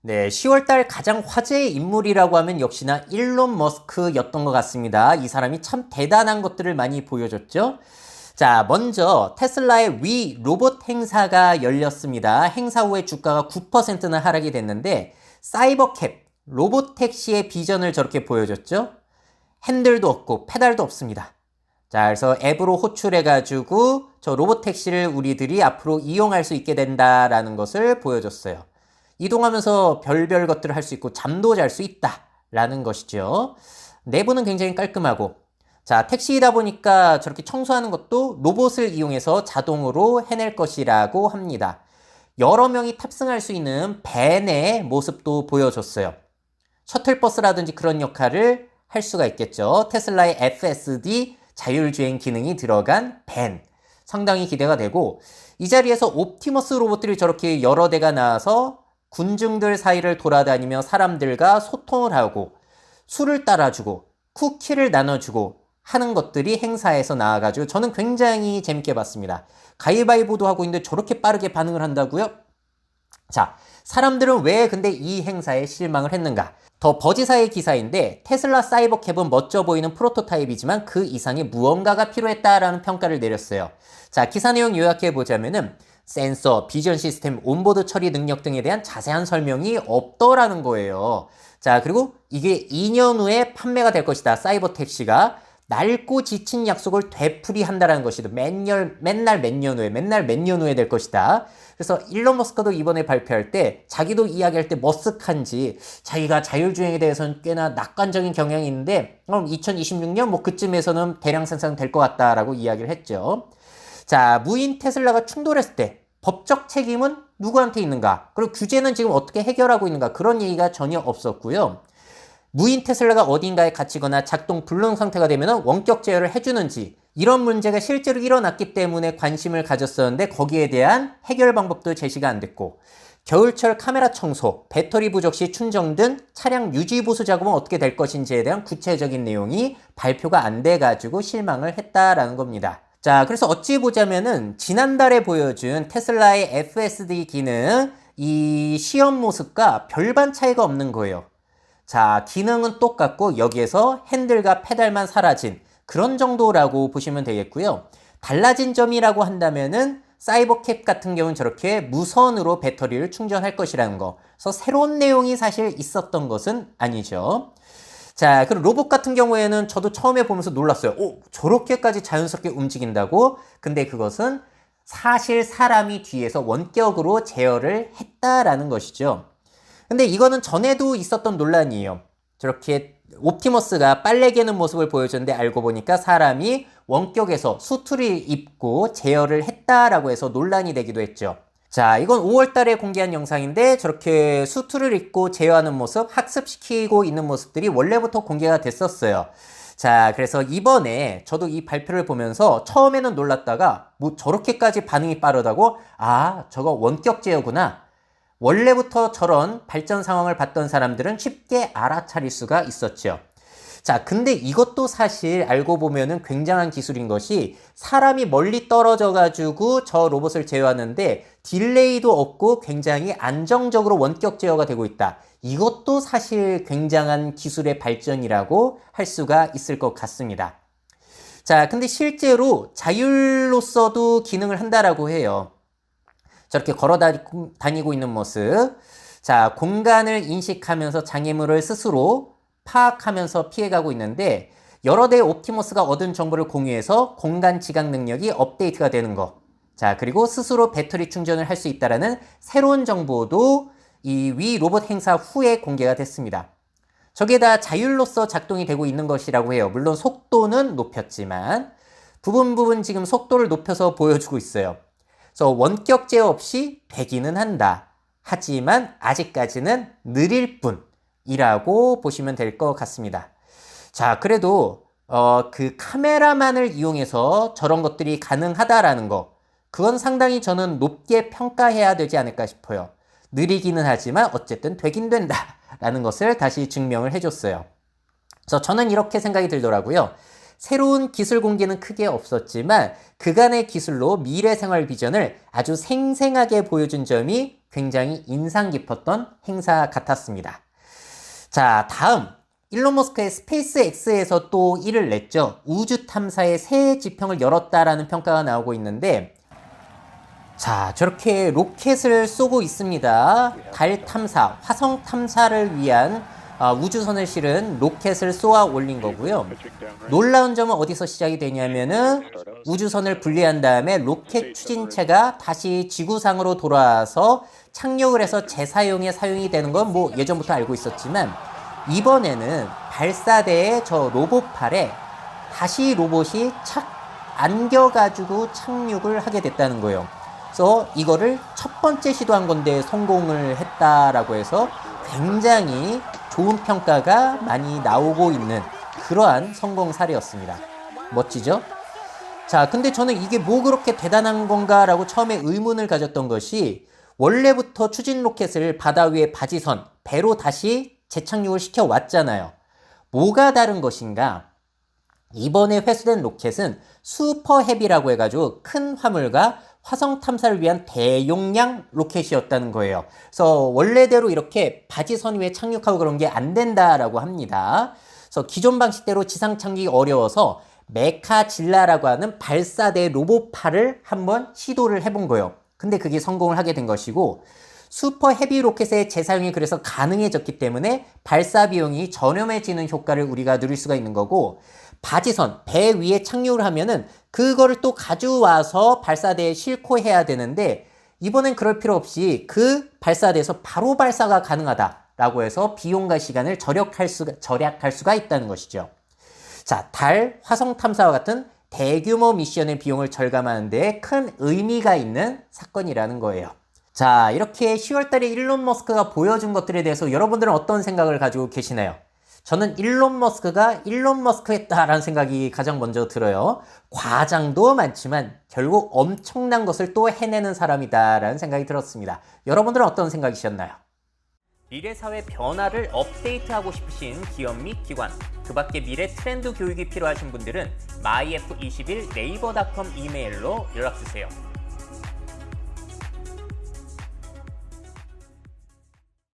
네, 10월달 가장 화제의 인물이라고 하면 역시나 일론 머스크였던 것 같습니다. 이 사람이 참 대단한 것들을 많이 보여줬죠. 자, 먼저 테슬라의 위 로봇 행사가 열렸습니다. 행사 후에 주가가 9%나 하락이 됐는데 사이버캡, 로봇 택시의 비전을 저렇게 보여줬죠. 핸들도 없고 페달도 없습니다. 자, 그래서 앱으로 호출해가지고 저 로봇 택시를 우리들이 앞으로 이용할 수 있게 된다라는 것을 보여줬어요. 이동하면서 별별 것들을 할 수 있고 잠도 잘 수 있다라는 것이죠. 내부는 굉장히 깔끔하고, 자, 택시이다 보니까 저렇게 청소하는 것도 로봇을 이용해서 자동으로 해낼 것이라고 합니다. 여러 명이 탑승할 수 있는 밴의 모습도 보여줬어요. 셔틀버스라든지 그런 역할을 할 수가 있겠죠. 테슬라의 FSD 자율주행 기능이 들어간 밴. 상당히 기대가 되고, 이 자리에서 옵티머스 로봇들이 저렇게 여러 대가 나와서 군중들 사이를 돌아다니며 사람들과 소통을 하고 술을 따라주고 쿠키를 나눠주고 하는 것들이 행사에서 나와가지고 저는 굉장히 재밌게 봤습니다. 가위바위보도 하고 있는데 저렇게 빠르게 반응을 한다고요? 자, 사람들은 왜 근데 이 행사에 실망을 했는가? 더 버지사의 기사인데 테슬라 사이버캡은 멋져 보이는 프로토타입이지만 그 이상의 무언가가 필요했다라는 평가를 내렸어요. 자, 기사 내용 요약해 보자면은 센서, 비전 시스템, 온보드 처리 능력 등에 대한 자세한 설명이 없더라는 거예요. 자, 그리고 이게 2년 후에 판매가 될 것이다. 사이버 택시가 낡고 지친 약속을 되풀이한다라는 것이다. 맨날 몇 년 후에 될 것이다. 그래서 일론 머스크도 이번에 발표할 때 자기도 이야기할 때 머쓱한지 자기가 자율주행에 대해서는 꽤나 낙관적인 경향이 있는데 2026년 뭐 그쯤에서는 대량 생산될 것 같다라고 이야기를 했죠. 자, 무인 테슬라가 충돌했을 때 법적 책임은 누구한테 있는가? 그리고 규제는 지금 어떻게 해결하고 있는가? 그런 얘기가 전혀 없었고요. 무인 테슬라가 어딘가에 갇히거나 작동 불능 상태가 되면 원격 제어를 해주는지 이런 문제가 실제로 일어났기 때문에 관심을 가졌었는데 거기에 대한 해결 방법도 제시가 안 됐고 겨울철 카메라 청소, 배터리 부족 시 충전 등 차량 유지 보수 작업은 어떻게 될 것인지에 대한 구체적인 내용이 발표가 안 돼가지고 실망을 했다라는 겁니다. 자, 그래서 어찌 보자면은 지난달에 보여준 테슬라의 FSD 기능 이 시험 모습과 별반 차이가 없는 거예요. 자, 기능은 똑같고 여기에서 핸들과 페달만 사라진 그런 정도라고 보시면 되겠고요. 달라진 점이라고 한다면은 사이버캡 같은 경우는 저렇게 무선으로 배터리를 충전할 것이라는 거. 그래서 새로운 내용이 사실 있었던 것은 아니죠. 자, 그리고 로봇 같은 경우에는 저도 처음에 보면서 놀랐어요. 오, 저렇게까지 자연스럽게 움직인다고? 근데 그것은 사실 사람이 뒤에서 원격으로 제어를 했다라는 것이죠. 근데 이거는 전에도 있었던 논란이에요. 저렇게 옵티머스가 빨래 개는 모습을 보여줬는데 알고 보니까 사람이 원격에서 수트를 입고 제어를 했다라고 해서 논란이 되기도 했죠. 자, 이건 5월 달에 공개한 영상인데 저렇게 수트를 입고 제어하는 모습, 학습시키고 있는 모습들이 원래부터 공개가 됐었어요. 자, 그래서 이번에 저도 이 발표를 보면서 처음에는 놀랐다가 뭐 저렇게까지 반응이 빠르다고? 아, 저거 원격 제어구나. 원래부터 저런 발전 상황을 봤던 사람들은 쉽게 알아차릴 수가 있었죠. 자, 근데 이것도 사실 알고 보면은 굉장한 기술인 것이 사람이 멀리 떨어져 가지고 저 로봇을 제어하는데 딜레이도 없고 굉장히 안정적으로 원격 제어가 되고 있다. 이것도 사실 굉장한 기술의 발전이라고 할 수가 있을 것 같습니다. 자, 근데 실제로 자율로서도 기능을 한다라고 해요. 저렇게 걸어 다니고 있는 모습. 자, 공간을 인식하면서 장애물을 스스로 파악하면서 피해가고 있는데 여러 대의 옵티머스가 얻은 정보를 공유해서 공간 지각 능력이 업데이트가 되는 거. 자, 그리고 스스로 배터리 충전을 할 수 있다라는 새로운 정보도 이 위 로봇 행사 후에 공개가 됐습니다. 저게 다 자율로서 작동이 되고 있는 것이라고 해요. 물론 속도는 높였지만 부분 지금 속도를 높여서 보여주고 있어요. 그래서 원격 제어 없이 되기는 한다. 하지만 아직까지는 느릴 뿐이라고 보시면 될 것 같습니다. 자, 그래도 그 카메라만을 이용해서 저런 것들이 가능하다라는 거, 그건 상당히 저는 높게 평가해야 되지 않을까 싶어요. 느리기는 하지만 어쨌든 되긴 된다라는 것을 다시 증명을 해줬어요. 그래서 저는 이렇게 생각이 들더라고요. 새로운 기술 공개는 크게 없었지만 그간의 기술로 미래 생활 비전을 아주 생생하게 보여준 점이 굉장히 인상 깊었던 행사 같았습니다. 자, 다음 일론 머스크의 스페이스 X에서 또 일을 냈죠. 우주 탐사의 새 지평을 열었다라는 평가가 나오고 있는데, 자, 저렇게 로켓을 쏘고 있습니다. 달 탐사, 화성 탐사를 위한 우주선을 실은 로켓을 쏘아 올린 거고요. 놀라운 점은 어디서 시작이 되냐면은 우주선을 분리한 다음에 로켓 추진체가 다시 지구상으로 돌아와서 착륙을 해서 재사용에 사용이 되는 건 뭐 예전부터 알고 있었지만, 이번에는 발사대의 저 로봇팔에 다시 로봇이 착 안겨가지고 착륙을 하게 됐다는 거예요. 그래서 이거를 첫 번째 시도한 건데 성공을 했다라고 해서 굉장히 좋은 평가가 많이 나오고 있는 그러한 성공 사례였습니다. 멋지죠? 자, 근데 저는 이게 뭐 그렇게 대단한 건가라고 처음에 의문을 가졌던 것이, 원래부터 추진 로켓을 바다 위에 바지선, 배로 다시 재착륙을 시켜왔잖아요. 뭐가 다른 것인가? 이번에 회수된 로켓은 슈퍼 헤비라고 해가지고 큰 화물과 화성 탐사를 위한 대용량 로켓이었다는 거예요. 그래서 원래대로 이렇게 바지선 위에 착륙하고 그런 게 안 된다라고 합니다. 그래서 기존 방식대로 지상 착륙이 어려워서 메카질라라고 하는 발사대 로봇팔을 한번 시도를 해본 거예요. 근데 그게 성공을 하게 된 것이고, 슈퍼 헤비 로켓의 재사용이 그래서 가능해졌기 때문에 발사 비용이 저렴해지는 효과를 우리가 누릴 수가 있는 거고, 바지선, 배 위에 착륙을 하면은 그거를 또 가져와서 발사대에 싣고 해야 되는데, 이번엔 그럴 필요 없이 그 발사대에서 바로 발사가 가능하다라고 해서 비용과 시간을 절약할 수가 있다는 것이죠. 자, 달, 화성 탐사와 같은 대규모 미션의 비용을 절감하는 데 큰 의미가 있는 사건이라는 거예요. 자, 이렇게 10월달에 일론 머스크가 보여준 것들에 대해서 여러분들은 어떤 생각을 가지고 계시나요? 저는 일론 머스크가 일론 머스크했다라는 생각이 가장 먼저 들어요. 과장도 많지만 결국 엄청난 것을 또 해내는 사람이다라는 생각이 들었습니다. 여러분들은 어떤 생각이셨나요? 미래사회 변화를 업데이트하고 싶으신 기업 및 기관, 그 밖에 미래 트렌드 교육이 필요하신 분들은 myf21naver.com 이메일로 연락주세요.